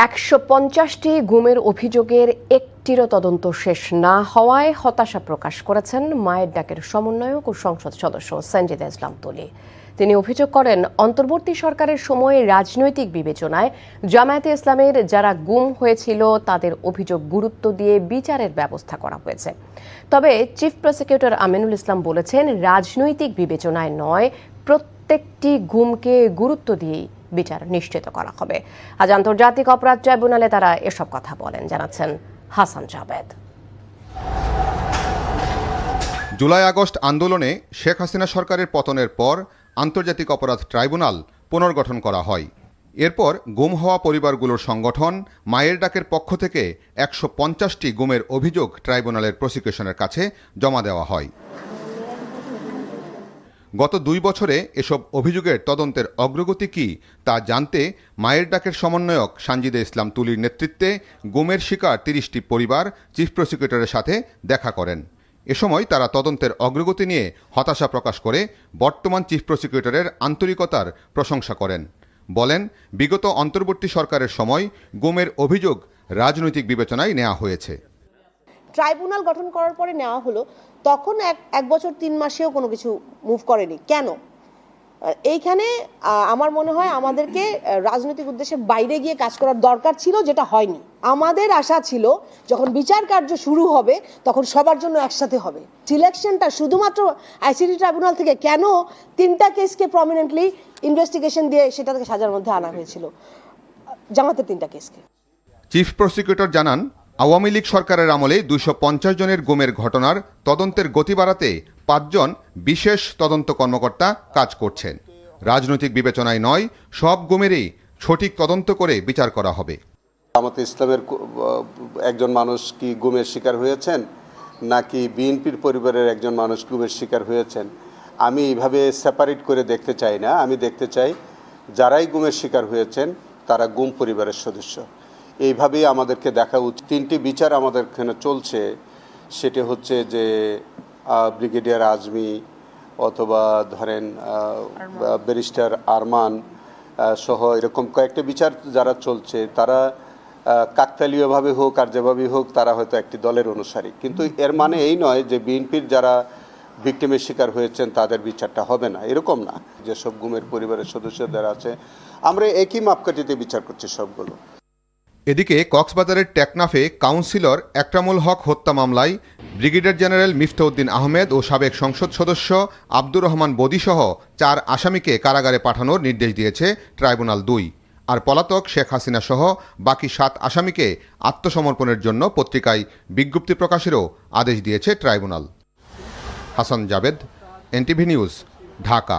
১৫০টি গুমের অভিযোগের একটিরও তদন্ত শেষ না হওয়ায় হতাশা প্রকাশ করেছেন মায়ের ডাকের সমন্বয়ক ও সংসদ সদস্য সানজিদা ইসলাম তুলি। তিনি অভিযোগ করেন, অন্তর্বর্তী সরকারের সময়ে রাজনৈতিক বিবেচনায় জামায়াতে ইসলামের যারা গুম হয়েছিল তাদের অভিযোগ গুরুত্ব দিয়ে বিচারের ব্যবস্থা করা হয়েছে। তবে চিফ প্রসিকিউটর আমিনুল ইসলাম বলেছেন, রাজনৈতিক বিবেচনায় নয়, প্রত্যেকটি গুমকে গুরুত্ব দিয়েই বিচার নিশ্চিত করা হবে। আজ আন্তর্জাতিক অপরাধ ট্রাইব্যুনালে তারা এসব কথা বলেন, জানাচ্ছেন হাসান জাবেদ। জুলাই আগস্ট আন্দোলনে শেখ হাসিনা সরকারের পতনের পর আন্তর্জাতিক অপরাধ ট্রাইব্যুনাল পুনর্গঠন করা হয়। এরপর গুম হওয়া পরিবারগুলোর সংগঠন মায়ের ডাকের পক্ষ থেকে ১৫০টি গুমের অভিযোগ ট্রাইব্যুনালের প্রসিকিউশনের কাছে জমা দেওয়া হয়। গত ২ বছরে এসব অভিযোগের তদন্তের অগ্রগতি কী তা জানতে মায়ের ডাকের সমন্বয়ক সানজিদা ইসলাম তুলির নেতৃত্বে গুমের শিকার ৩০টি পরিবার চিফ প্রসিকিউটরের সাথে দেখা করেন। এ সময় তারা তদন্তের অগ্রগতি নিয়ে হতাশা প্রকাশ করে বর্তমান চিফ প্রসিকিউটরের আন্তরিকতার প্রশংসা করেন। বলেন, বিগত অন্তর্বর্তী সরকারের সময় গুমের অভিযোগ রাজনৈতিক বিবেচনায় নেওয়া হয়েছে। ট্রাইব্যুনাল গঠন করার পরে নেওয়া হলো, তখন এক বছর ৩ মাসেও কোনো কিছু মুভ করেনি কেন? এইখানে আমার মনে হয় আমাদেরকে রাজনৈতিক উদ্দেশ্যে বাইরে গিয়ে কাজ করার দরকার ছিল, যেটা হয়নি। আমাদের আশা ছিল যখন বিচার কার্য শুরু হবে তখন সবার জন্য একসাথে হবে। সিলেকশনটা শুধুমাত্র আইসিটি ট্রাইব্যুনাল থেকে কেন 3টা কেসকে প্রমিনেন্টলি ইনভেস্টিগেশন দিয়ে সেটাকে সাজার মধ্যে আনা হয়েছিল, জামাতের 3টা কেসকে। চিফ প্রসিকিউটর জানান, আওয়ামী লীগ সরকারের আমলে ২৫০ জনের গুমের ঘটনার তদন্তের গতি বাড়াতে ৫ জন বিশেষ তদন্ত কর্মকর্তা কাজ করছেন। রাজনৈতিক বিবেচনায় নয়, সব গুমেরই সঠিক তদন্ত করে বিচার করা হবে। জামাতে ইসলামের একজন মানুষ কি গুমের শিকার হয়েছেন, নাকি বিএনপির পরিবারের একজন মানুষ গুমের শিকার হয়েছেন, আমি এইভাবে সেপারেট করে দেখতে চাই না। আমি দেখতে চাই যারাই গুমের শিকার হয়েছেন তারা গুম পরিবারের সদস্য। এইভাবেই আমাদেরকে দেখা উচিত। 3টি বিচার আমাদের এখানে চলছে, সেটি হচ্ছে যে ব্রিগেডিয়ার আজমি অথবা ধরেন ব্যারিস্টার আরমান সহ এরকম কয়েকটা বিচার যারা চলছে, তারা কাকতালীয়ভাবে হোক আর যেভাবেই হোক তারা হয়তো একটি দলের অনুসারী, কিন্তু এর মানে এই নয় যে বিএনপির যারা ভিকটিমের শিকার হয়েছেন তাদের বিচারটা হবে না, এরকম না। যেসব গুমের পরিবারের সদস্যদের আছে আমরা একই মাপকাঠিতে বিচার করছি সবগুলো। এদিকে কক্সবাজারের টেকনাফে কাউন্সিলর একরামুল হক হত্যা মামলায় ব্রিগেডিয়ার জেনারেল মিফতাউদ্দিন আহমেদ ও সাবেক সংসদ সদস্য আব্দুর রহমান বদিসহ 4 আসামিকে কারাগারে পাঠানোর নির্দেশ দিয়েছে ট্রাইব্যুনাল 2। আর পলাতক শেখ হাসিনা সহ বাকি 7 আসামিকে আত্মসমর্পণের জন্য পত্রিকায় বিজ্ঞপ্তি প্রকাশেরও আদেশ দিয়েছে tribunal. Hasan Jabed, NTV news, Dhaka.